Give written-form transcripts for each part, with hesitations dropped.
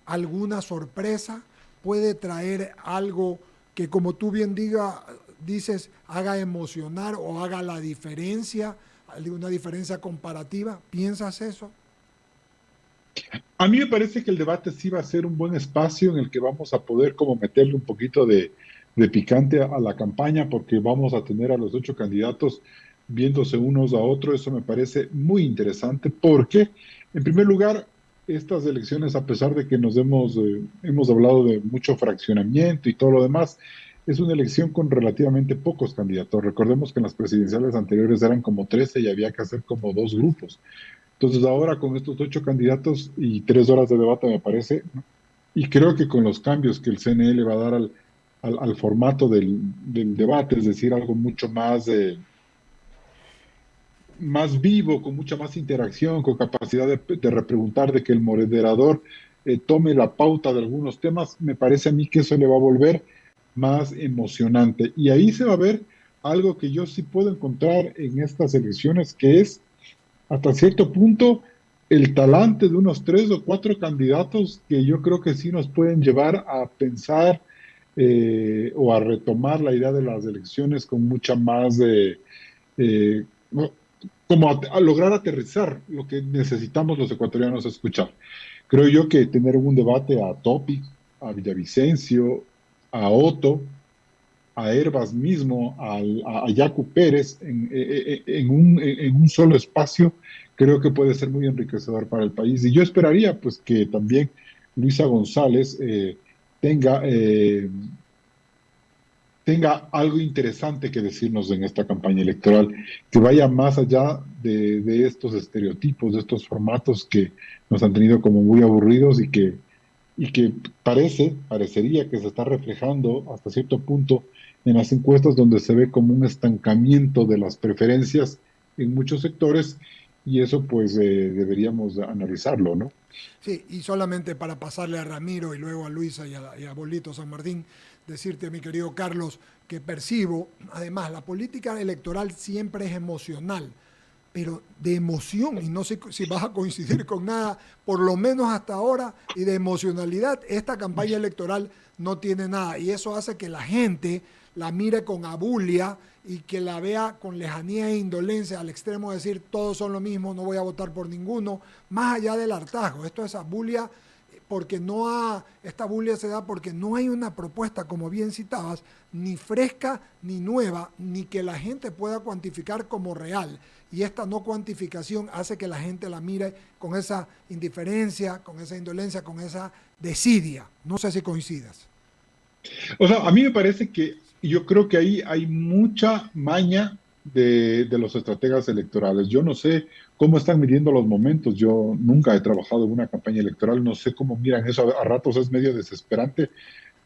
alguna sorpresa, puede traer algo que, como tú bien dices, haga emocionar o haga la diferencia, una diferencia comparativa. ¿Piensas eso? A mí me parece que el debate sí va a ser un buen espacio en el que vamos a poder como meterle un poquito de picante a la campaña, porque vamos a tener a los 8 candidatos viéndose unos a otros. Eso me parece muy interesante porque, en primer lugar, estas elecciones, a pesar de que hemos hablado de mucho fraccionamiento y todo lo demás, es una elección con relativamente pocos candidatos. Recordemos que en las presidenciales anteriores eran como 13 y había que hacer como dos grupos. Entonces ahora con estos 8 candidatos y 3 horas de debate me parece, ¿no? Y creo que con los cambios que el CNE le va a dar al formato del debate, es decir, algo mucho más vivo, con mucha más interacción, con capacidad de repreguntar, de que el moderador tome la pauta de algunos temas, me parece a mí que eso le va a volver más emocionante. Y ahí se va a ver algo que yo sí puedo encontrar en estas elecciones, que es hasta cierto punto el talante de unos 3 o 4 candidatos que yo creo que sí nos pueden llevar a pensar o a retomar la idea de las elecciones con mucha más no, como a lograr aterrizar lo que necesitamos los ecuatorianos escuchar. Creo yo que tener un debate a Topic, a Villavicencio, a Otto, a Herbas mismo, a Yacu Pérez en un solo espacio, creo que puede ser muy enriquecedor para el país. Y yo esperaría pues que también Luisa González tenga, eh, tenga algo interesante que decirnos en esta campaña electoral, que vaya más allá de estos estereotipos, de estos formatos que nos han tenido como muy aburridos y que parecería que se está reflejando hasta cierto punto en las encuestas donde se ve como un estancamiento de las preferencias en muchos sectores y eso pues deberíamos analizarlo, ¿no? Sí, y solamente para pasarle a Ramiro y luego a Luisa y a Bolito San Martín, decirte, mi querido Carlos, que percibo, además, la política electoral siempre es emocional, pero de emoción, y no sé si vas a coincidir con nada, por lo menos hasta ahora, y de emocionalidad, esta campaña electoral no tiene nada. Y eso hace que la gente la mire con abulia y que la vea con lejanía e indolencia al extremo de decir todos son lo mismo, no voy a votar por ninguno, más allá del hartazgo. Esto es abulia porque esta bulia se da porque no hay una propuesta, como bien citabas, ni fresca ni nueva, ni que la gente pueda cuantificar como real. Y esta no cuantificación hace que la gente la mire con esa indiferencia, con esa indolencia, con esa desidia. No sé si coincidas. O sea, a mí me parece que yo creo que ahí hay mucha maña de los estrategas electorales. Yo no sé cómo están midiendo los momentos. Yo nunca he trabajado en una campaña electoral, no sé cómo miran eso. A ratos es medio desesperante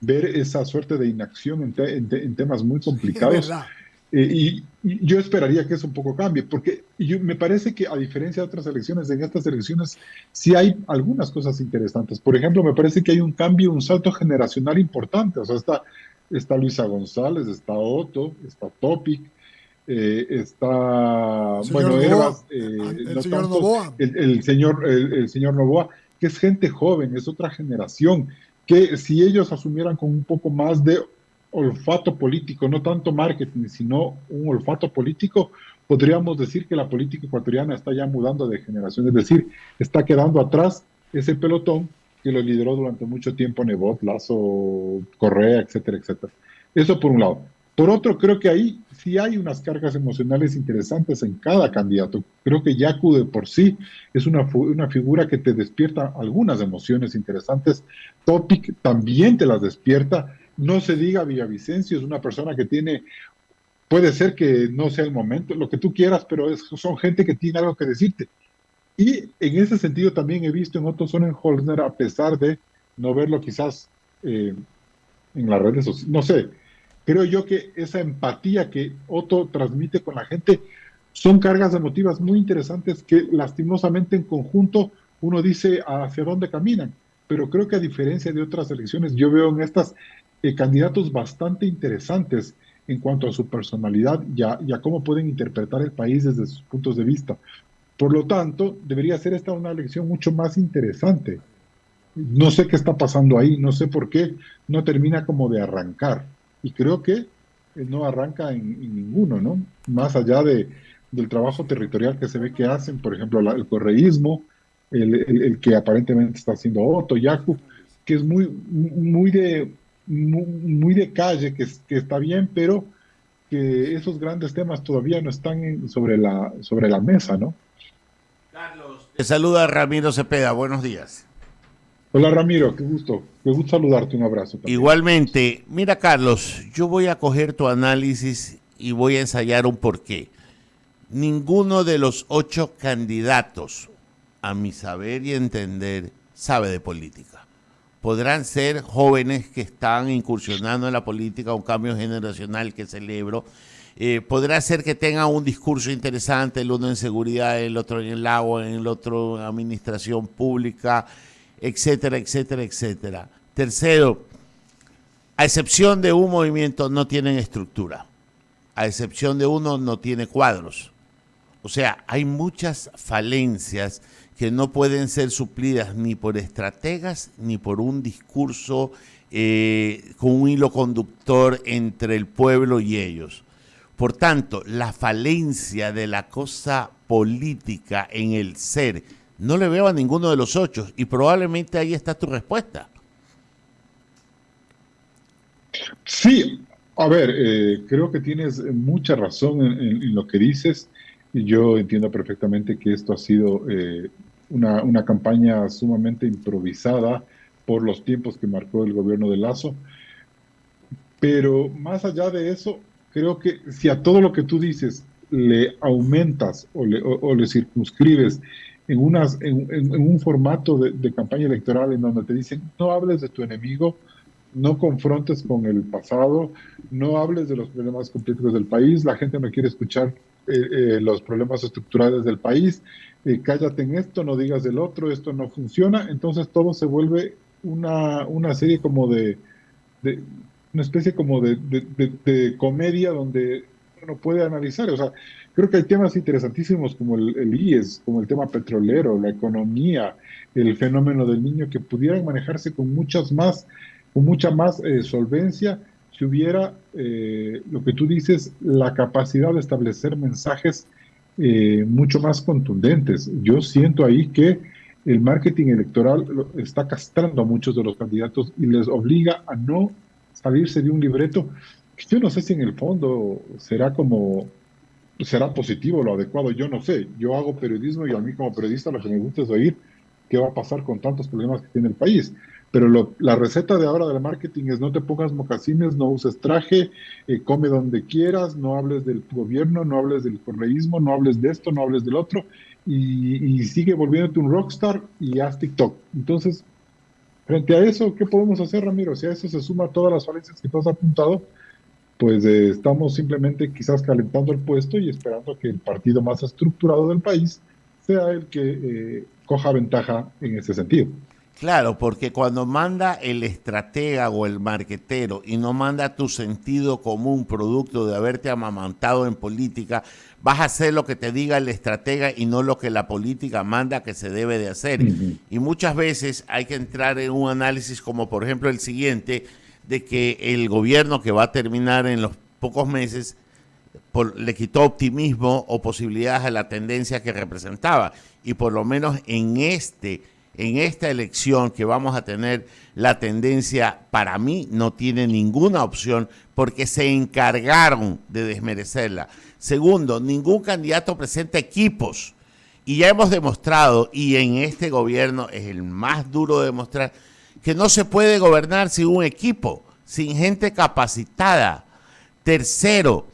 ver esa suerte de inacción en temas muy Sí, es complicados. verdad. Y yo esperaría que eso un poco cambie, porque me parece que a diferencia de otras elecciones, en estas elecciones sí hay algunas cosas interesantes. Por ejemplo, me parece que hay un cambio, un salto generacional importante. O sea, está Luisa González, está Otto, está Topic, está, El señor bueno, Novoa, Herbas, el no señor tanto, Novoa. el señor Novoa, que es gente joven, es otra generación, que si ellos asumieran con un poco más de olfato político, no tanto marketing, sino un olfato político, podríamos decir que la política ecuatoriana está ya mudando de generación, es decir, está quedando atrás ese pelotón que lo lideró durante mucho tiempo Nebot, Lazo, Correa, etcétera, etcétera. Eso por un lado. Por otro, creo que ahí sí hay unas cargas emocionales interesantes en cada candidato. Creo que Yacu de por sí es una figura que te despierta algunas emociones interesantes. Topic también te las despierta. No se diga Villavicencio, es una persona que tiene, puede ser que no sea el momento, lo que tú quieras, pero son gente que tiene algo que decirte. Y en ese sentido también he visto en Otto Sonnenholzner, a pesar de no verlo quizás en las redes sociales, no sé, creo yo que esa empatía que Otto transmite con la gente son cargas emotivas muy interesantes que lastimosamente en conjunto uno dice hacia dónde caminan, pero creo que a diferencia de otras elecciones, yo veo en estas candidatos bastante interesantes en cuanto a su personalidad y a cómo pueden interpretar el país desde sus puntos de vista. Por lo tanto, debería ser esta una elección mucho más interesante. No sé qué está pasando ahí, no sé por qué no termina como de arrancar. Y creo que no arranca en ninguno, ¿no? Más allá del trabajo territorial que se ve que hacen, por ejemplo, el correísmo, el que aparentemente está haciendo Otto, Yaku, que es muy de calle, que está bien, pero que esos grandes temas todavía no están sobre la mesa, ¿no? Te saluda Ramiro Cepeda, buenos días. Hola Ramiro, qué gusto saludarte, un abrazo también. Igualmente, mira Carlos, yo voy a coger tu análisis y voy a ensayar un porqué. Ninguno de los 8 candidatos, a mi saber y entender, sabe de política. Podrán ser jóvenes que están incursionando en la política, un cambio generacional que celebro. Podrá ser que tengan un discurso interesante, el uno en seguridad, el otro en el agua, el otro en administración pública, etcétera, etcétera, etcétera. Tercero, a excepción de un movimiento, no tienen estructura. A excepción de uno, no tiene cuadros. O sea, hay muchas falencias que no pueden ser suplidas ni por estrategas ni por un discurso con un hilo conductor entre el pueblo y ellos. Por tanto, la falencia de la cosa política en el ser, no le veo a ninguno de los 8 y probablemente ahí está tu respuesta. Sí, a ver, creo que tienes mucha razón en lo que dices y yo entiendo perfectamente que esto ha sido una campaña sumamente improvisada por los tiempos que marcó el gobierno de Lazo, pero más allá de eso, creo que si a todo lo que tú dices le aumentas o le circunscribes en un formato de campaña electoral en donde te dicen no hables de tu enemigo, no confrontes con el pasado, no hables de los problemas políticos del país, la gente no quiere escuchar los problemas estructurales del país, cállate en esto, no digas del otro, esto no funciona, entonces todo se vuelve una serie como de una especie como de comedia donde uno puede analizar, o sea, creo que hay temas interesantísimos como el IES, como el tema petrolero, la economía, el fenómeno del niño que pudieran manejarse con mucha más solvencia si hubiera, lo que tú dices, la capacidad de establecer mensajes mucho más contundentes. Yo siento ahí que el marketing electoral está castrando a muchos de los candidatos y les obliga a no salirse de un libreto que yo no sé si en el fondo será positivo, lo adecuado, yo no sé. Yo hago periodismo y a mí como periodista lo que me gusta es oír qué va a pasar con tantos problemas que tiene el país. Pero la receta de ahora del marketing es no te pongas mocasines, no uses traje, come donde quieras, no hables del gobierno, no hables del correísmo, no hables de esto, no hables del otro, y sigue volviéndote un rockstar y haz TikTok. Entonces, frente a eso, ¿qué podemos hacer, Ramiro? Si a eso se suma todas las falencias que tú has apuntado, pues estamos simplemente quizás calentando el puesto y esperando que el partido más estructurado del país sea el que coja ventaja en ese sentido. Claro, porque cuando manda el estratega o el marquetero y no manda tu sentido común producto de haberte amamantado en política, vas a hacer lo que te diga el estratega y no lo que la política manda que se debe de hacer. Ujú. Y muchas veces hay que entrar en un análisis como por ejemplo el siguiente, de que el gobierno que va a terminar en los pocos meses le quitó optimismo o posibilidades a la tendencia que representaba. Y por lo menos en esta elección que vamos a tener, la tendencia para mí no tiene ninguna opción porque se encargaron de desmerecerla. Segundo, ningún candidato presenta equipos. Y ya hemos demostrado, y en este gobierno es el más duro de demostrar, que no se puede gobernar sin un equipo, sin gente capacitada. Tercero,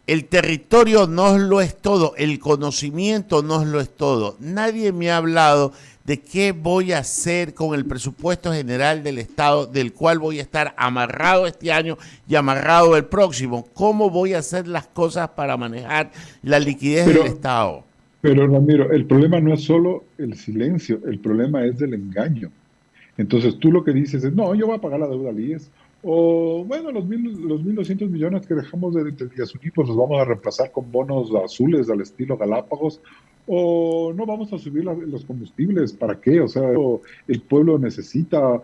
el territorio no lo es todo, el conocimiento no lo es todo. Nadie me ha hablado de qué voy a hacer con el presupuesto general del Estado, del cual voy a estar amarrado este año y amarrado el próximo. ¿Cómo voy a hacer las cosas para manejar la liquidez del Pero, Estado? pero Ramiro, el problema no es solo el silencio, el problema es el engaño. Entonces tú lo que dices es, no, yo voy a pagar la deuda al IES, o bueno, los 1.200 millones que dejamos de Yasuní, pues los vamos a reemplazar con bonos azules al estilo Galápagos, o no vamos a subir los combustibles, ¿para qué? O sea, el pueblo necesita,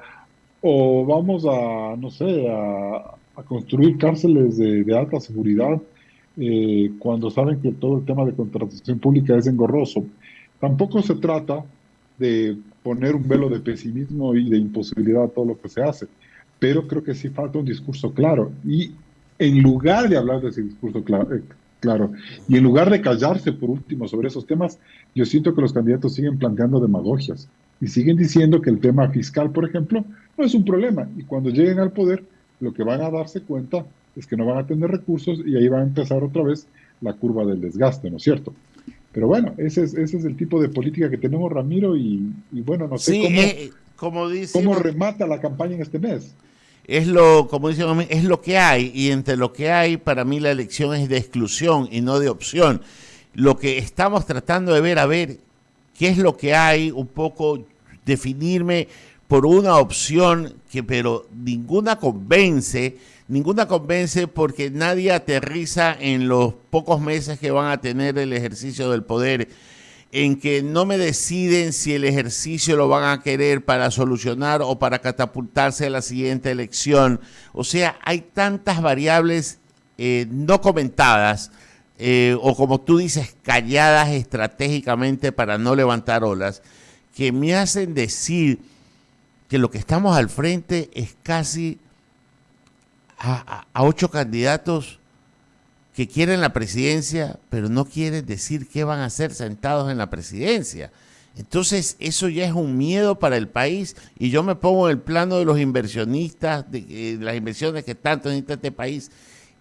o vamos a, no sé, a construir cárceles de alta seguridad cuando saben que todo el tema de contratación pública es engorroso. Tampoco se trata de poner un velo de pesimismo y de imposibilidad a todo lo que se hace, pero creo que sí falta un discurso claro. Y en lugar de hablar de ese discurso claro, y en lugar de callarse por último sobre esos temas, yo siento que los candidatos siguen planteando demagogias y siguen diciendo que el tema fiscal, por ejemplo, no es un problema. Y cuando lleguen al poder, lo que van a darse cuenta es que no van a tener recursos y ahí va a empezar otra vez la curva del desgaste, ¿no es cierto? Pero bueno, ese es el tipo de política que tenemos, Ramiro, y bueno, no sé Sí, cómo como remata la campaña en este mes. como dice, es lo que hay, y entre lo que hay, para mí la elección es de exclusión y no de opción. Lo que estamos tratando de ver, a ver, qué es lo que hay, un poco definirme por una opción pero ninguna convence porque nadie aterriza en los pocos meses que van a tener el ejercicio del poder, en que no me deciden si el ejercicio lo van a querer para solucionar o para catapultarse a la siguiente elección. O sea, hay tantas variables no comentadas o como tú dices, calladas estratégicamente para no levantar olas, que me hacen decir que lo que estamos al frente es casi a 8 candidatos que quieren la presidencia, pero no quieren decir qué van a hacer sentados en la presidencia. Entonces, eso ya es un miedo para el país, y yo me pongo en el plano de los inversionistas, de las inversiones que tanto necesita este país.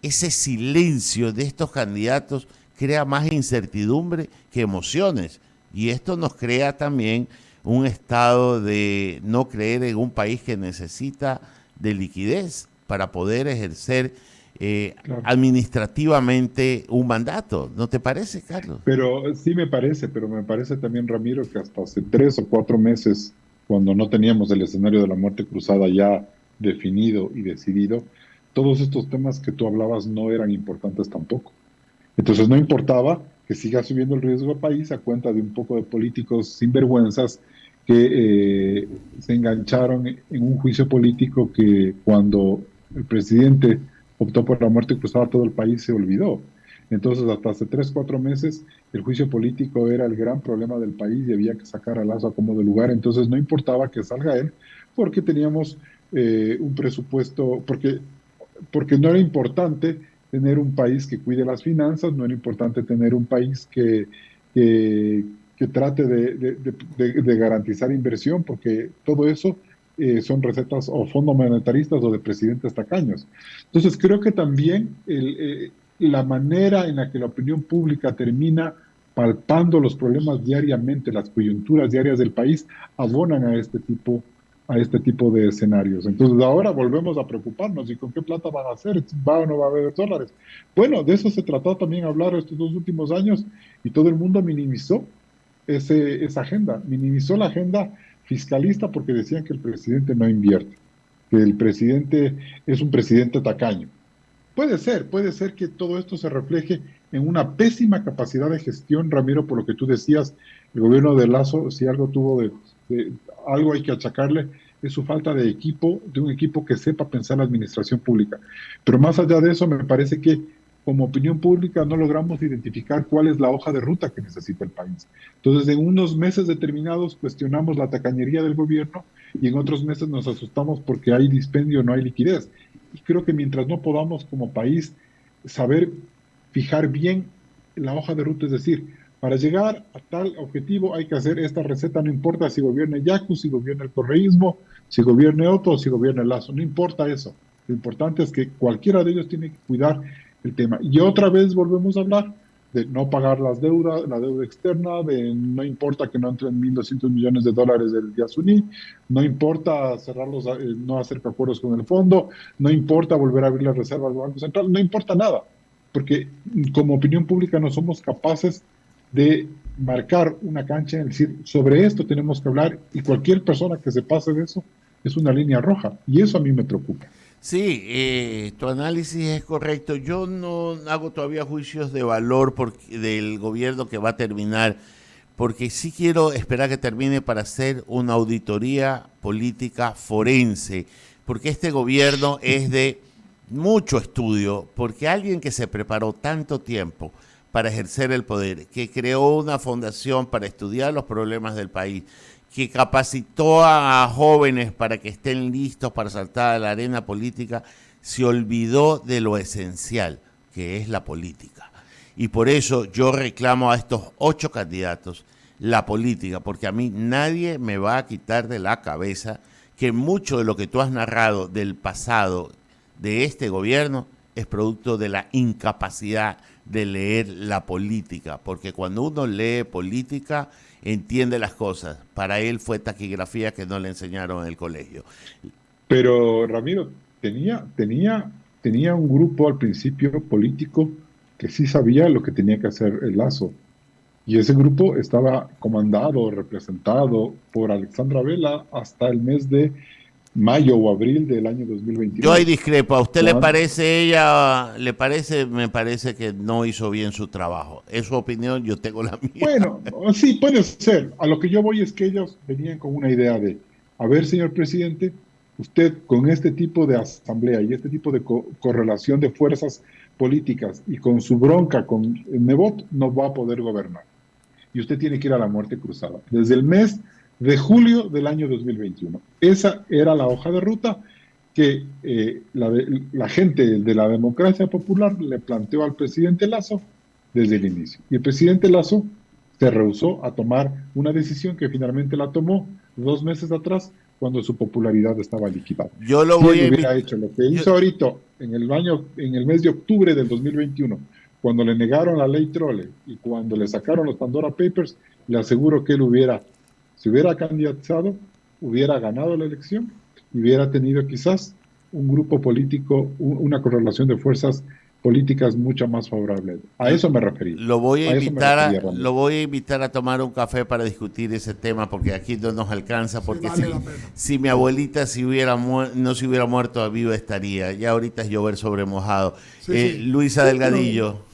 Ese silencio de estos candidatos crea más incertidumbre que emociones, y esto nos crea también un estado de no creer en un país que necesita de liquidez para poder ejercer claro, administrativamente un mandato. ¿No te parece, Carlos? Pero sí me parece, pero me parece también, Ramiro, que hasta hace 3 o 4 meses, cuando no teníamos el escenario de la muerte cruzada ya definido y decidido, todos estos temas que tú hablabas no eran importantes tampoco. Entonces no importaba que siga subiendo el riesgo del país a cuenta de un poco de políticos sinvergüenzas que se engancharon en un juicio político que cuando el presidente optó por la muerte cruzada, todo el país se olvidó. Entonces, hasta hace 3, 4 meses, el juicio político era el gran problema del país y había que sacar a Lazo a como de lugar. Entonces, no importaba que salga él, porque teníamos un presupuesto, porque no era importante tener un país que cuide las finanzas, no era importante tener un país que trate de garantizar inversión, porque todo eso son recetas o fondos monetaristas o de presidentes tacaños. Entonces creo que también la manera en la que la opinión pública termina palpando los problemas diariamente, las coyunturas diarias del país, abonan a este tipo de escenarios. Entonces ahora volvemos a preocuparnos, ¿y con qué plata van a hacer? ¿Va o no va a haber dólares? Bueno, de eso se trató también hablar estos 2 últimos años, y todo el mundo minimizó esa agenda, minimizó la agenda fiscalista porque decían que el presidente no invierte, que el presidente es un presidente tacaño. Puede ser que todo esto se refleje en una pésima capacidad de gestión, Ramiro, por lo que tú decías, el gobierno de Lazo, si algo tuvo algo hay que achacarle, es su falta de equipo, de un equipo que sepa pensar la administración pública. Pero más allá de eso, me parece que como opinión pública no logramos identificar cuál es la hoja de ruta que necesita el país. Entonces, en unos meses determinados cuestionamos la tacañería del gobierno y en otros meses nos asustamos porque hay dispendio, no hay liquidez. Y creo que mientras no podamos como país saber fijar bien la hoja de ruta, es decir, para llegar a tal objetivo hay que hacer esta receta, no importa si gobierna Yacu, si gobierna el correísmo, si gobierna Otto o si gobierna el Lazo, no importa eso. Lo importante es que cualquiera de ellos tiene que cuidar el tema. Y otra vez volvemos a hablar de no pagar las deudas, la deuda externa, de no importa que no entren $1.200 millones del Yasuní, no importa cerrarlos, no hacer acuerdos con el fondo, no importa volver a abrir las reservas del Banco Central, no importa nada, porque como opinión pública no somos capaces de marcar una cancha, es decir, sobre esto tenemos que hablar, y cualquier persona que se pase de eso es una línea roja, y eso a mí me preocupa. Sí, tu análisis es correcto. Yo no hago todavía juicios de valor del gobierno que va a terminar, porque sí quiero esperar que termine para hacer una auditoría política forense, porque este gobierno es de mucho estudio, porque alguien que se preparó tanto tiempo para ejercer el poder, que creó una fundación para estudiar los problemas del país, que capacitó a jóvenes para que estén listos para saltar a la arena política, se olvidó de lo esencial, que es la política. Y por eso yo reclamo a estos 8 candidatos la política, porque a mí nadie me va a quitar de la cabeza que mucho de lo que tú has narrado del pasado de este gobierno es producto de la incapacidad de leer la política, porque cuando uno lee política entiende las cosas. Para él fue taquigrafía que no le enseñaron en el colegio. Pero Ramiro, tenía un grupo al principio político que sí sabía lo que tenía que hacer el Lazo. Y ese grupo estaba comandado, representado por Alexandra Vela hasta el mes de mayo o abril del año 2021. Yo ahí discrepo. ¿A usted le parece me parece que no hizo bien su trabajo? Es su opinión, yo tengo la mía. Bueno, sí, puede ser. A lo que yo voy es que ellos venían con una idea de, a ver, señor presidente, usted con este tipo de asamblea y este tipo de correlación de fuerzas políticas y con su bronca con Nebot no va a poder gobernar. Y usted tiene que ir a la muerte cruzada. Desde el mes de julio del año 2021. Esa era la hoja de ruta que la gente de la democracia popular le planteó al presidente Lazo desde el inicio. Y el presidente Lazo se rehusó a tomar una decisión que finalmente la tomó 2 meses atrás, cuando su popularidad estaba liquidada. Yo lo voy a hubiera hecho lo que hizo ahorita en el mes de octubre del 2021, cuando le negaron la ley Trole y cuando le sacaron los Pandora Papers, le aseguro que él se hubiera candidatado, hubiera ganado la elección y hubiera tenido quizás un grupo político, una correlación de fuerzas políticas mucho más favorable. A eso me referí. Lo voy a invitar a tomar un café para discutir ese tema, porque aquí no nos alcanza, porque si mi abuelita no se hubiera muerto, viva estaría. Ya ahorita es llover sobre mojado. Sí. Luisa Delgadillo.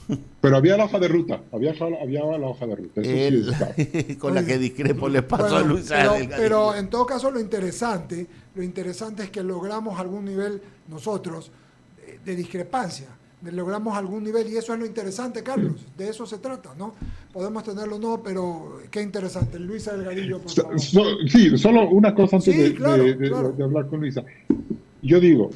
Pero había la hoja de ruta, había la hoja de ruta. Eso sí, con la que discrepo le pasó a Luisa Delgadillo. Pero en todo caso lo interesante es que logramos algún nivel nosotros de discrepancia. Logramos algún nivel y eso es lo interesante, Carlos, de eso se trata, ¿no? Podemos tenerlo o no, pero qué interesante. Luisa Delgadillo, por favor. Sí, solo una cosa antes de hablar con Luisa. Yo digo,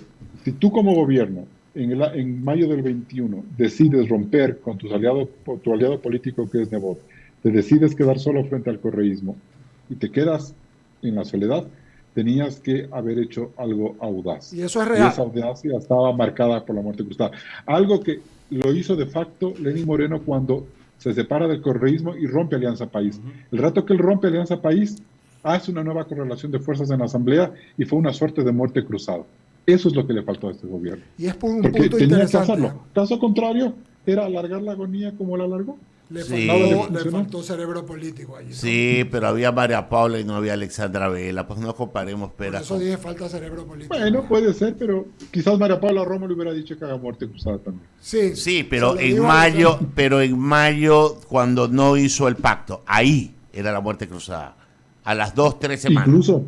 si tú como gobierno en mayo del 21 decides romper con tu aliado político que es Nebot, te decides quedar solo frente al correísmo y te quedas en la soledad, tenías que haber hecho algo audaz. Y eso es real. Y esa audacia estaba marcada por la muerte cruzada. Algo que lo hizo de facto Lenín Moreno cuando se separa del correísmo y rompe Alianza País. El rato que él rompe Alianza País, hace una nueva correlación de fuerzas en la Asamblea y fue una suerte de muerte cruzada. Eso es lo que le faltó a este gobierno. Y es por un punto interesante. Que hacerlo. Caso contrario, era alargar la agonía como la alargó. Le faltó cerebro político allí. Sí, pero había María Paula y no había Alexandra Vela, pues no comparemos peras. Por eso dije falta cerebro político. Bueno, puede ser, pero quizás María Paula Romo le hubiera dicho que haga muerte cruzada también. Sí, pero en mayo, cuando no hizo el pacto, ahí era la muerte cruzada. A las 2-3 semanas. Incluso,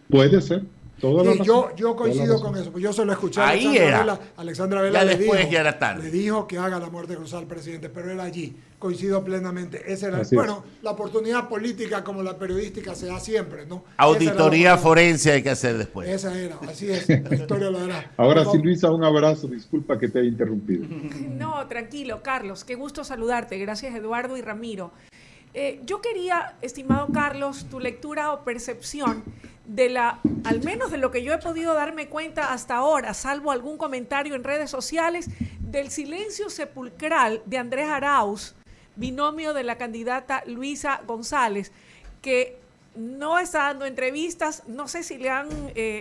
puede ser. Yo coincido con eso, pues yo se lo escuché a Alexandra Vela le dijo que haga la muerte cruzada al presidente, pero él allí, coincido plenamente. La oportunidad política como la periodística se da siempre, ¿no? Auditoría forense hay que hacer después. Esa era, así es, la historia lo hará. Ahora sí, Luisa, un abrazo, disculpa que te haya interrumpido. No, tranquilo, Carlos, qué gusto saludarte, gracias Eduardo y Ramiro. Yo quería, estimado Carlos, tu lectura o percepción al menos de lo que yo he podido darme cuenta hasta ahora, salvo algún comentario en redes sociales, del silencio sepulcral de Andrés Arauz, binomio de la candidata Luisa González, que no está dando entrevistas. No sé si le han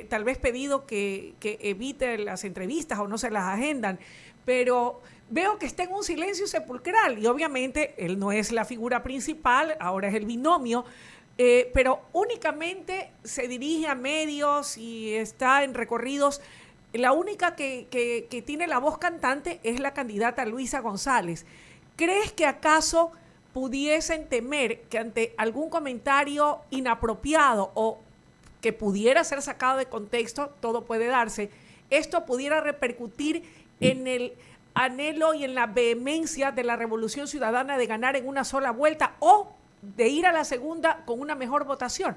tal vez pedido que evite las entrevistas o no se las agendan, pero veo que está en un silencio sepulcral y obviamente él no es la figura principal, ahora es el binomio, pero únicamente se dirige a medios y está en recorridos. La única que tiene la voz cantante es la candidata Luisa González. ¿Crees que acaso pudiesen temer que ante algún comentario inapropiado o que pudiera ser sacado de contexto, todo puede darse, esto pudiera repercutir en el anhelo y en la vehemencia de la revolución ciudadana de ganar en una sola vuelta o de ir a la segunda con una mejor votación?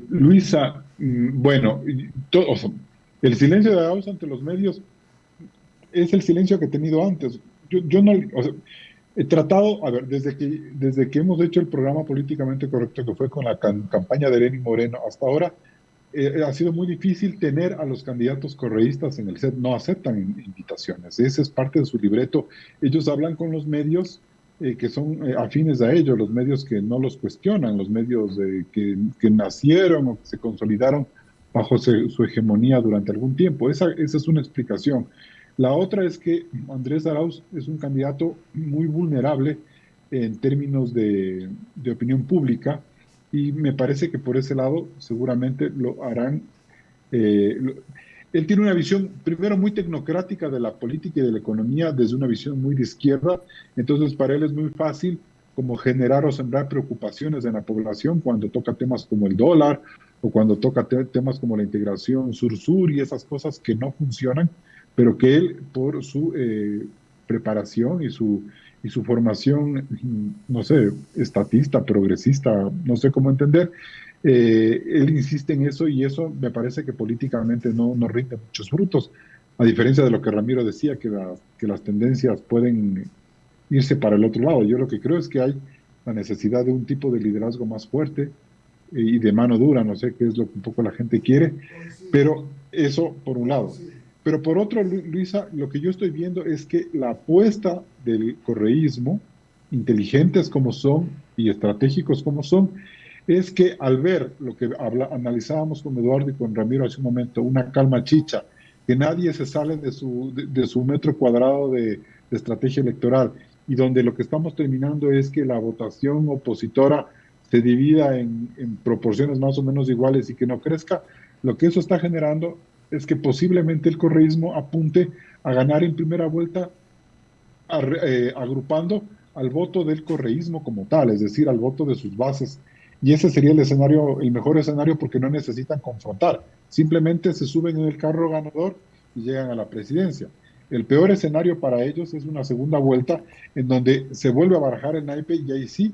Luisa, bueno, o sea, el silencio de Arauz ante los medios es el silencio que he tenido antes. Yo no, o sea, he tratado, a ver, desde que hemos hecho el programa Políticamente Correcto, que fue con la campaña de Lenín Moreno, hasta ahora, ha sido muy difícil tener a los candidatos correístas en el set, no aceptan invitaciones, ese es parte de su libreto. Ellos hablan con los medios que son afines a ellos, los medios que no los cuestionan, los medios que nacieron o que se consolidaron bajo su hegemonía durante algún tiempo. Esa es una explicación. La otra es que Andrés Arauz es un candidato muy vulnerable en términos de opinión pública, y me parece que por ese lado seguramente lo harán. Él tiene una visión, primero, muy tecnocrática de la política y de la economía, desde una visión muy de izquierda. Entonces para él es muy fácil como generar o sembrar preocupaciones en la población cuando toca temas como el dólar o cuando toca temas como la integración sur-sur y esas cosas que no funcionan, pero que él, por su preparación y su formación, no sé, estatista, progresista, no sé cómo entender, él insiste en eso, y eso me parece que políticamente no rinde muchos frutos, a diferencia de lo que Ramiro decía, que las tendencias pueden irse para el otro lado. Yo lo que creo es que hay la necesidad de un tipo de liderazgo más fuerte y de mano dura, no sé qué es lo que un poco la gente quiere, pero eso por un lado. Pero por otro, Luisa, lo que yo estoy viendo es que la apuesta del correísmo, inteligentes como son y estratégicos como son, es que al ver lo que analizábamos con Eduardo y con Ramiro hace un momento, una calma chicha, que nadie se sale de su metro cuadrado de estrategia electoral, y donde lo que estamos terminando es que la votación opositora se divida en proporciones más o menos iguales y que no crezca, lo que eso está generando es que posiblemente el correísmo apunte a ganar en primera vuelta agrupando al voto del correísmo como tal, es decir, al voto de sus bases. Y ese sería el escenario, el mejor escenario, porque no necesitan confrontar. Simplemente se suben en el carro ganador y llegan a la presidencia. El peor escenario para ellos es una segunda vuelta en donde se vuelve a barajar el naipe, y ahí sí,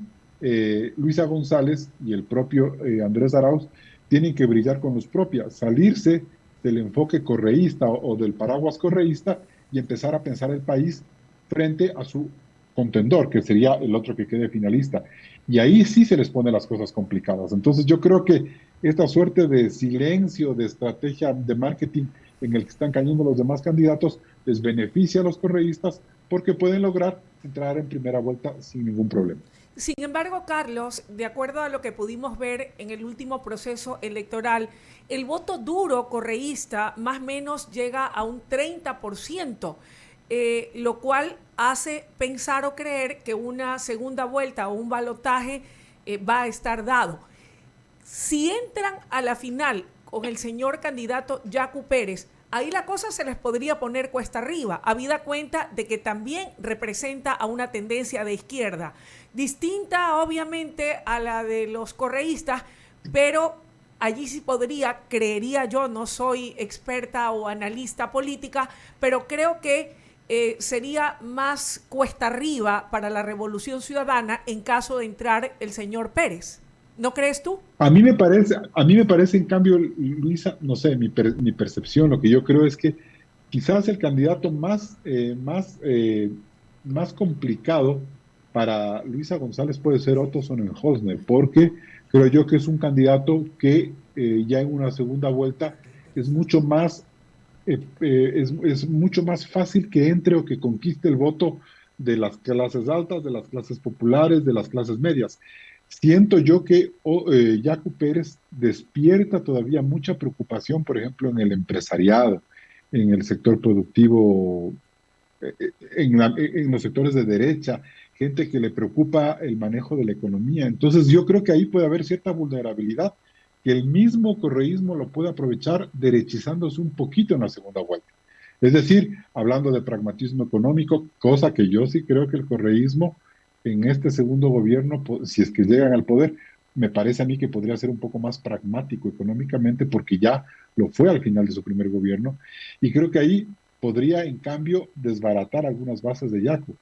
Luisa González y el propio Andrés Arauz tienen que brillar con luz propia, salirse del enfoque correísta o del paraguas correísta y empezar a pensar el país frente a su contendor, que sería el otro que quede finalista. Y ahí sí se les pone las cosas complicadas. Entonces yo creo que esta suerte de silencio, de estrategia de marketing en el que están cayendo los demás candidatos, les beneficia a los correístas porque pueden lograr entrar en primera vuelta sin ningún problema. Sin embargo, Carlos, de acuerdo a lo que pudimos ver en el último proceso electoral, el voto duro correísta más o menos llega a un 30%, lo cual hace pensar o creer que una segunda vuelta o un balotaje va a estar dado. Si entran a la final con el señor candidato Yacu Pérez, ahí la cosa se les podría poner cuesta arriba, habida cuenta de que también representa a una tendencia de izquierda, distinta obviamente a la de los correístas, pero allí sí podría, creería yo, no soy experta o analista política, pero creo que sería más cuesta arriba para la Revolución Ciudadana en caso de entrar el señor Pérez. ¿No crees tú? A mí me parece, en cambio, Luisa, no sé, mi percepción, lo que yo creo es que quizás el candidato más complicado para Luisa González puede ser Otto Sonnenholzner, porque creo yo que es un candidato que ya en una segunda vuelta es mucho más fácil que entre o que conquiste el voto de las clases altas, de las clases populares, de las clases medias. Siento yo que Yacu Pérez despierta todavía mucha preocupación, por ejemplo, en el empresariado, en el sector productivo, en los sectores de derecha, gente que le preocupa el manejo de la economía. Entonces yo creo que ahí puede haber cierta vulnerabilidad, que el mismo correísmo lo puede aprovechar derechizándose un poquito en la segunda vuelta. Es decir, hablando de pragmatismo económico, cosa que yo sí creo que el correísmo en este segundo gobierno, si es que llegan al poder, me parece a mí que podría ser un poco más pragmático económicamente, porque ya lo fue al final de su primer gobierno, y creo que ahí podría, en cambio, desbaratar algunas bases de Yacu.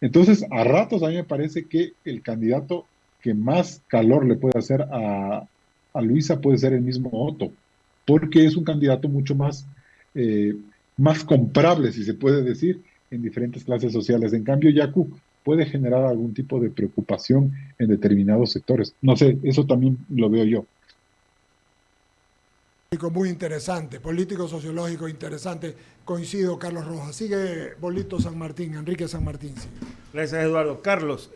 Entonces, a ratos a mí me parece que el candidato que más calor le puede hacer a Luisa puede ser el mismo Otto, porque es un candidato mucho más, eh, más comprable, si se puede decir, en diferentes clases sociales. En cambio, Yacu puede generar algún tipo de preocupación en determinados sectores. No sé, eso también lo veo yo. Muy interesante, político sociológico interesante. Coincido, Carlos Rojas. Sigue Bolito San Martín, Enrique San Martín. Sigue. Gracias, Eduardo. Carlos,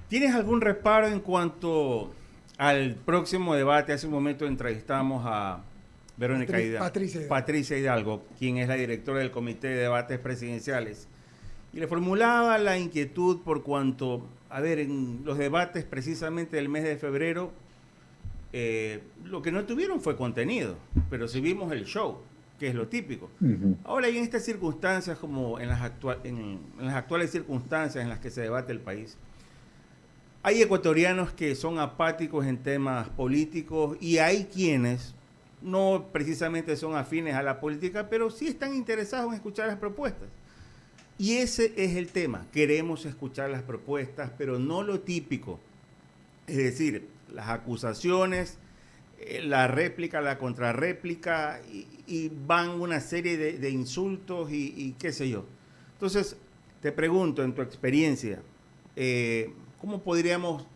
¿tienes algún reparo en cuanto al próximo debate? Hace un momento entrevistamos a Verónica Patricia Hidalgo, quien es la directora del Comité de Debates Presidenciales, y le formulaba la inquietud por cuanto, a ver, en los debates precisamente del mes de febrero, lo que no tuvieron fue contenido, pero sí vimos el show, que es lo típico. Ahora, y en estas circunstancias, como en las actuales circunstancias en las que se debate el país, hay ecuatorianos que son apáticos en temas políticos y hay quienes no precisamente son afines a la política, pero sí están interesados en escuchar las propuestas. Y ese es el tema. Queremos escuchar las propuestas, pero no lo típico. Es decir, las acusaciones, la réplica, la contrarréplica, y van una serie de insultos y qué sé yo. Entonces, te pregunto, en tu experiencia, ¿cómo podríamos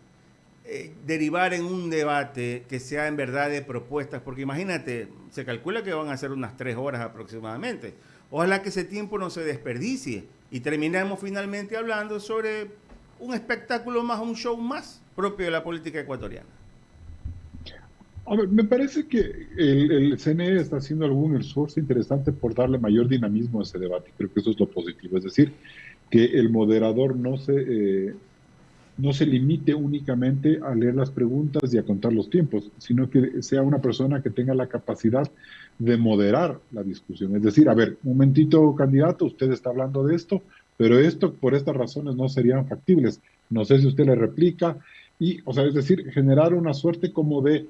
derivar en un debate que sea en verdad de propuestas? Porque imagínate, se calcula que van a ser unas 3 horas aproximadamente. Ojalá que ese tiempo no se desperdicie y terminemos finalmente hablando sobre un espectáculo más, un show más propio de la política ecuatoriana. A ver, me parece que el CNE está haciendo algún esfuerzo interesante por darle mayor dinamismo a ese debate. Creo que eso es lo positivo. Es decir, que el moderador no se limite únicamente a leer las preguntas y a contar los tiempos, sino que sea una persona que tenga la capacidad de moderar la discusión. Es decir, a ver, un momentito, candidato, usted está hablando de esto, pero esto por estas razones no serían factibles. No sé si usted le replica, y, o sea, es decir, generar una suerte como de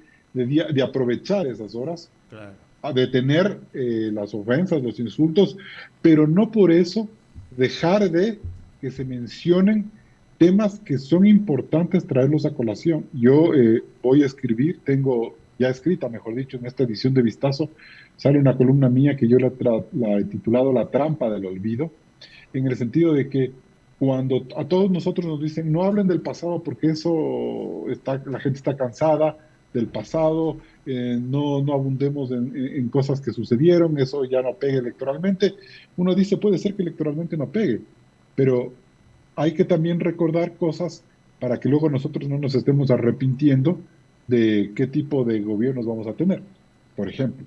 aprovechar esas horas, claro, a detener las ofensas, los insultos, pero no por eso dejar de que se mencionen temas que son importantes traerlos a colación. Yo voy a escribir, tengo ya escrita, mejor dicho, en esta edición de Vistazo, sale una columna mía que yo la he titulado La trampa del olvido, en el sentido de que cuando a todos nosotros nos dicen no hablen del pasado porque eso la gente está cansada del pasado, no abundemos en cosas que sucedieron, eso ya no pegue electoralmente, uno dice puede ser que electoralmente no pegue, pero hay que también recordar cosas para que luego nosotros no nos estemos arrepintiendo de qué tipo de gobiernos vamos a tener. Por ejemplo,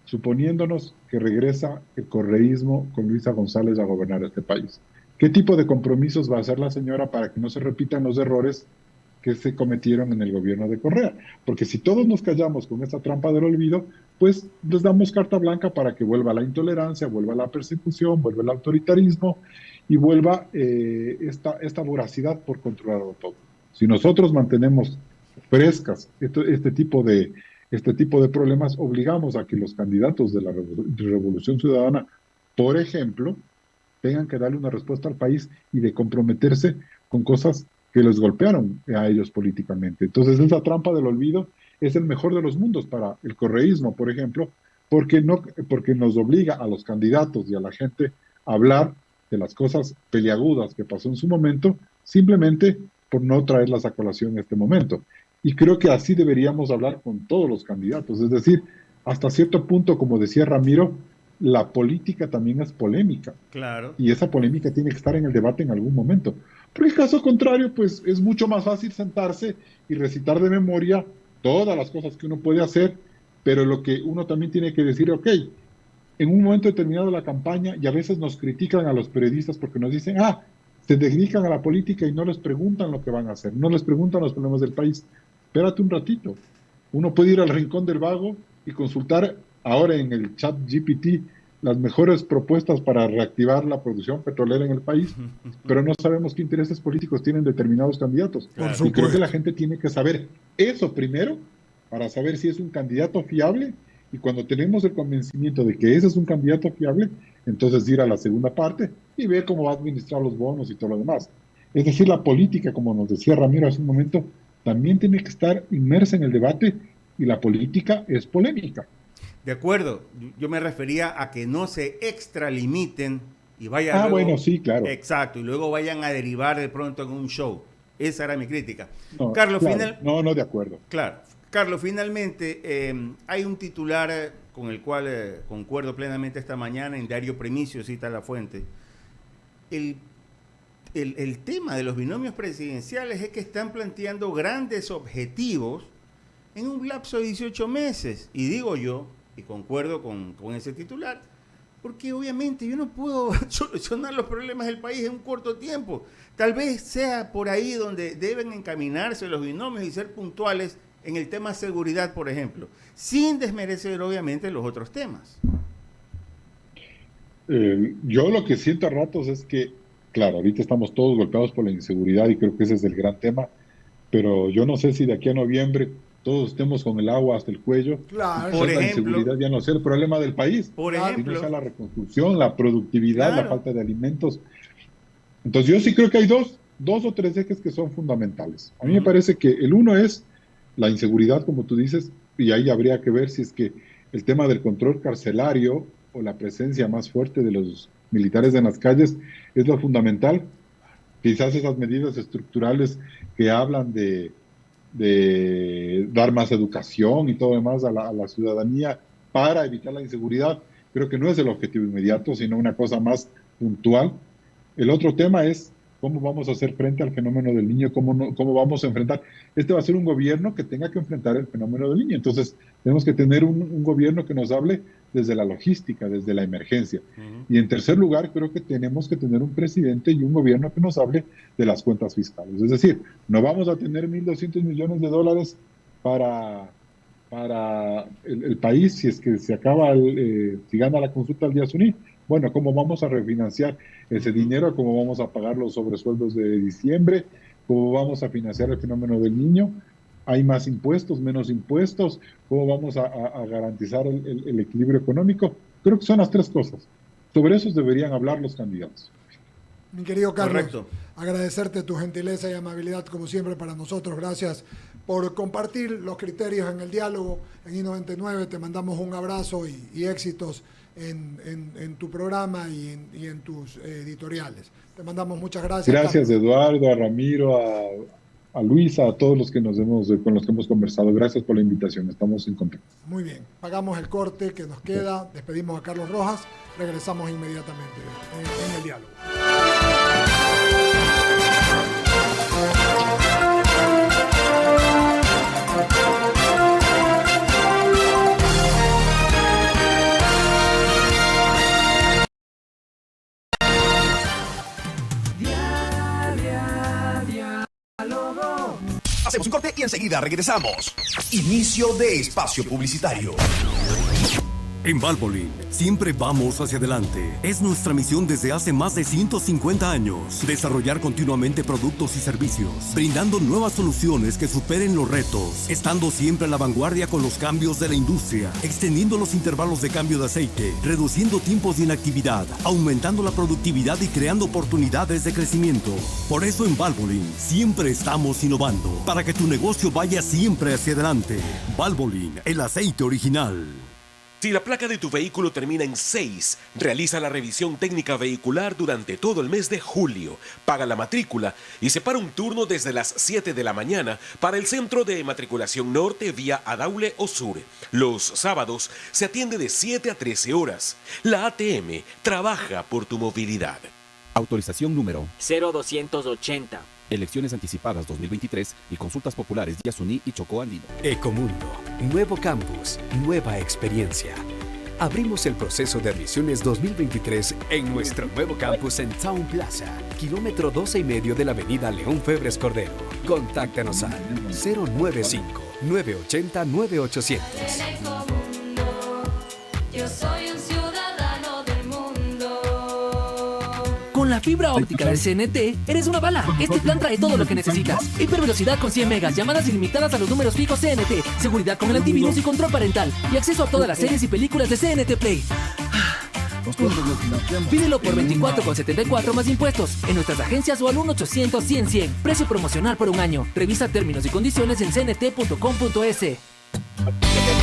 suponiéndonos que regresa el correísmo con Luisa González a gobernar este país, ¿qué tipo de compromisos va a hacer la señora para que no se repitan los errores que se cometieron en el gobierno de Correa? Porque si todos nos callamos con esta trampa del olvido, pues les damos carta blanca para que vuelva la intolerancia, vuelva la persecución, vuelva el autoritarismo y vuelva esta voracidad por controlarlo todo. Si nosotros mantenemos frescas este tipo de problemas, obligamos a que los candidatos de la Revolución Ciudadana, por ejemplo, tengan que darle una respuesta al país y de comprometerse con cosas que les golpearon a ellos políticamente. Entonces, esa trampa del olvido es el mejor de los mundos para el correísmo, por ejemplo, porque nos obliga a los candidatos y a la gente a hablar de las cosas peliagudas que pasó en su momento, simplemente por no traerlas a colación en este momento. Y creo que así deberíamos hablar con todos los candidatos. Es decir, hasta cierto punto, como decía Ramiro, la política también es polémica. Claro. Y esa polémica tiene que estar en el debate en algún momento. Porque en caso contrario, pues es mucho más fácil sentarse y recitar de memoria todas las cosas que uno puede hacer, pero lo que uno también tiene que decir, ok, en un momento determinado de la campaña, y a veces nos critican a los periodistas porque nos dicen, se dedican a la política y no les preguntan lo que van a hacer, no les preguntan los problemas del país. Espérate un ratito. Uno puede ir al Rincón del Vago y consultar ahora en el chat GPT las mejores propuestas para reactivar la producción petrolera en el país, pero no sabemos qué intereses políticos tienen determinados candidatos. Claro. Y creo que la gente tiene que saber eso primero, para saber si es un candidato fiable, y cuando tenemos el convencimiento de que ese es un candidato fiable, entonces ir a la segunda parte y ver cómo va a administrar los bonos y todo lo demás. Es decir, la política, como nos decía Ramiro hace un momento, también tiene que estar inmersa en el debate, y la política es polémica. De acuerdo, yo me refería a que no se extralimiten y vayan luego, bueno, sí, claro. Exacto, y luego vayan a derivar de pronto en un show. Esa era mi crítica. No, Carlos, claro, no, de acuerdo. Claro. Carlos, finalmente, hay un titular con el cual concuerdo plenamente esta mañana, en Diario Primicio, cita la fuente. El tema de los binomios presidenciales es que están planteando grandes objetivos en un lapso de 18 meses. Y digo yo, y concuerdo con ese titular, porque obviamente yo no puedo solucionar los problemas del país en un corto tiempo. Tal vez sea por ahí donde deben encaminarse los binomios y ser puntuales en el tema seguridad, por ejemplo, sin desmerecer obviamente los otros temas. Yo lo que siento a ratos es que, claro, ahorita estamos todos golpeados por la inseguridad y creo que ese es el gran tema, pero yo no sé si de aquí a noviembre todos estemos con el agua hasta el cuello. Claro. Por la ejemplo, inseguridad ya no sea el problema del país. Por ejemplo, sino sea la reconstrucción, la productividad, claro, la falta de alimentos. Entonces yo sí creo que hay dos o tres ejes que son fundamentales. A mí me parece que el uno es la inseguridad, como tú dices, y ahí habría que ver si es que el tema del control carcelario o la presencia más fuerte de los militares en las calles es lo fundamental. Quizás esas medidas estructurales que hablan de dar más educación y todo demás a la ciudadanía para evitar la inseguridad, creo que no es el objetivo inmediato, sino una cosa más puntual. El otro tema es cómo vamos a hacer frente al fenómeno del niño, cómo vamos a enfrentar. Este va a ser un gobierno que tenga que enfrentar el fenómeno del niño, entonces tenemos que tener un gobierno que nos hable desde la logística, desde la emergencia. Y en tercer lugar, creo que tenemos que tener un presidente y un gobierno que nos hable de las cuentas fiscales. Es decir, no vamos a tener $1.200 millones para el país si es que se acaba, si gana la consulta al día Suní. Bueno, ¿cómo vamos a refinanciar ese dinero? ¿Cómo vamos a pagar los sobresueldos de diciembre? ¿Cómo vamos a financiar el fenómeno del niño? ¿Hay más impuestos, menos impuestos? ¿Cómo vamos a garantizar el equilibrio económico? Creo que son las tres cosas. Sobre eso deberían hablar los candidatos. Mi querido Carlos, correcto, agradecerte tu gentileza y amabilidad como siempre para nosotros. Gracias por compartir los criterios en el diálogo en I99. Te mandamos un abrazo y éxitos en tu programa y en tus editoriales. Te mandamos muchas gracias. Gracias, Carlos. Eduardo, a Ramiro, a Luisa, a todos los que con los que hemos conversado. Gracias por la invitación. Estamos en contacto. Muy bien. Pagamos el corte que nos queda. Despedimos a Carlos Rojas. Regresamos inmediatamente en el diálogo. Hacemos un corte y enseguida regresamos. Inicio de espacio publicitario. En Valvoline, siempre vamos hacia adelante. Es nuestra misión desde hace más de 150 años. Desarrollar continuamente productos y servicios, brindando nuevas soluciones que superen los retos, estando siempre a la vanguardia con los cambios de la industria, extendiendo los intervalos de cambio de aceite, reduciendo tiempos de inactividad, aumentando la productividad y creando oportunidades de crecimiento. Por eso en Valvoline siempre estamos innovando, para que tu negocio vaya siempre hacia adelante. Valvoline, el aceite original. Si la placa de tu vehículo termina en 6, realiza la revisión técnica vehicular durante todo el mes de julio, paga la matrícula y separa un turno desde las 7 de la mañana para el Centro de Matriculación Norte vía Adaule o Sur. Los sábados se atiende de 7 a 13 horas. La ATM trabaja por tu movilidad. Autorización número 0280. Elecciones anticipadas 2023 y consultas populares Yasuní y Chocó Andino. Ecomundo, nuevo campus, nueva experiencia. Abrimos el proceso de admisiones 2023 en nuestro nuevo campus en Town Plaza, kilómetro 12,5 de la avenida León Febres Cordero. Contáctanos al 095-980-9800. Yo soy un ciudadano la fibra óptica del CNT, eres una bala. Este plan trae todo lo que necesitas. Hipervelocidad con 100 megas, llamadas ilimitadas a los números fijos CNT, seguridad con el antivirus y control parental, y acceso a todas las series y películas de CNT Play. Pídelo por $24,74 más impuestos en nuestras agencias o al 1-800-100-100. Precio promocional por un año. Revisa términos y condiciones en cnt.com.es.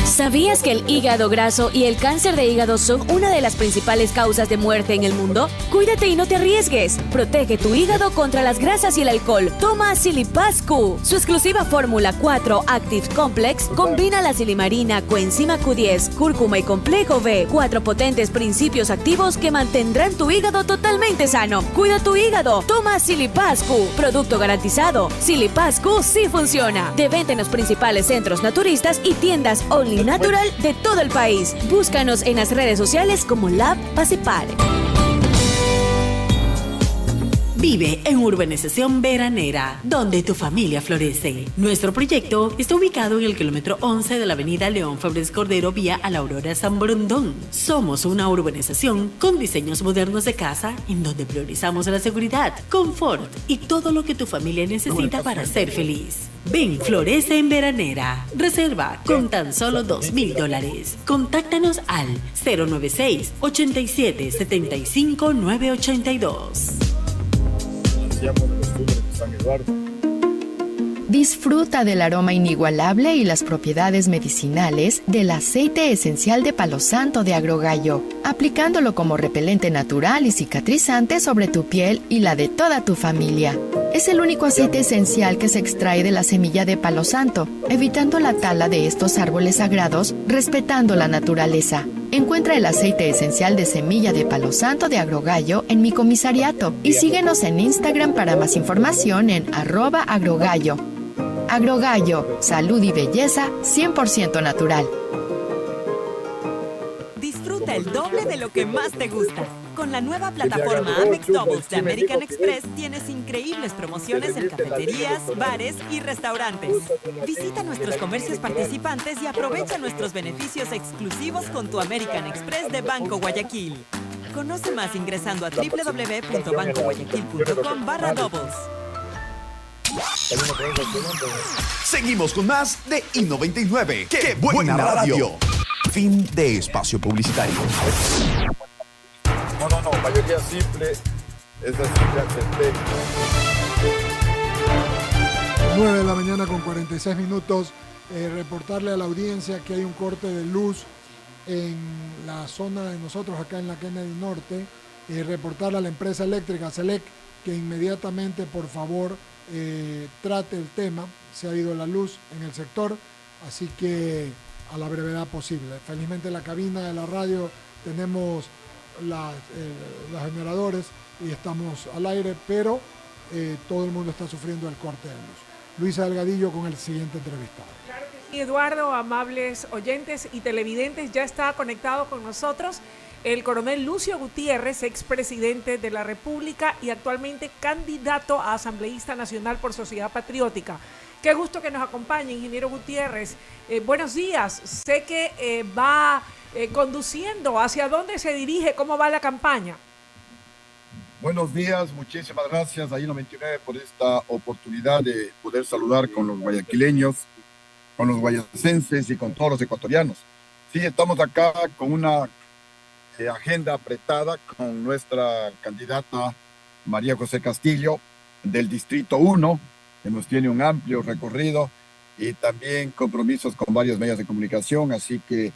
¿Sabías que el hígado graso y el cáncer de hígado son una de las principales causas de muerte en el mundo? Cuídate y no te arriesgues. Protege tu hígado contra las grasas y el alcohol. Toma Silipaz Q. Su exclusiva fórmula 4 Active Complex combina la silimarina, coenzima Q10, cúrcuma y complejo B. 4 potentes principios activos que mantendrán tu hígado totalmente sano. Cuida tu hígado. Toma Silipaz Q. Producto garantizado. Silipaz Q sí funciona. De venta en los principales centros naturistas y tiendas Only Natural de todo el país. Búscanos en las redes sociales como Lab Pasipar. Vive en Urbanización Veranera, donde tu familia florece. Nuestro proyecto está ubicado en el kilómetro 11 de la avenida León Febres Cordero, vía a la Aurora San Borondón. Somos una urbanización con diseños modernos de casa en donde priorizamos la seguridad, confort y todo lo que tu familia necesita para ser feliz. Ven, florece en Veranera. Reserva con tan solo $2,000. Contáctanos al 096-87-75-982. Disfruta del aroma inigualable y las propiedades medicinales del aceite esencial de palo santo de Agrogallo, aplicándolo como repelente natural y cicatrizante sobre tu piel y la de toda tu familia. Es el único aceite esencial que se extrae de la semilla de palo santo, evitando la tala de estos árboles sagrados, respetando la naturaleza. Encuentra el aceite esencial de semilla de palo santo de Agrogallo en mi comisariato y síguenos en Instagram para más información en @agrogallo. Agrogallo, salud y belleza 100% natural. Disfruta el doble de lo que más te gusta. Con la nueva plataforma Amex Doubles de American Express tienes increíbles promociones en cafeterías, bares y restaurantes. Visita nuestros comercios participantes y aprovecha nuestros beneficios exclusivos con tu American Express de Banco Guayaquil. Conoce más ingresando a www.bancoguayaquil.com/doubles. Seguimos con más de I99. ¡Qué buena radio! Fin de espacio publicitario. No, mayoría simple. Esa simple acepté. 9 de la mañana con 46 minutos. Reportarle a la audiencia que hay un corte de luz en la zona de nosotros, acá en la Kennedy Norte. Reportarle a la empresa eléctrica Selec que inmediatamente, por favor, trate el tema. Se ha ido la luz en el sector, así que a la brevedad posible. Felizmente en la cabina de la radio tenemos los generadores y estamos al aire, pero todo el mundo está sufriendo el corte de luz. Luisa Delgadillo con el siguiente entrevistado. Claro que sí, Eduardo, amables oyentes y televidentes, ya está conectado con nosotros el coronel Lucio Gutiérrez, expresidente de la República y actualmente candidato a asambleísta nacional por Sociedad Patriótica. Qué gusto que nos acompañe, ingeniero Gutiérrez. Buenos días. Sé que va conduciendo. ¿Hacia dónde se dirige? ¿Cómo va la campaña? Buenos días, muchísimas gracias a I99 por esta oportunidad de poder saludar con los guayaquileños, con los guayacenses y con todos los ecuatorianos. Sí, estamos acá con una agenda apretada con nuestra candidata María José Castillo del Distrito 1, que nos tiene un amplio recorrido y también compromisos con varios medios de comunicación, así que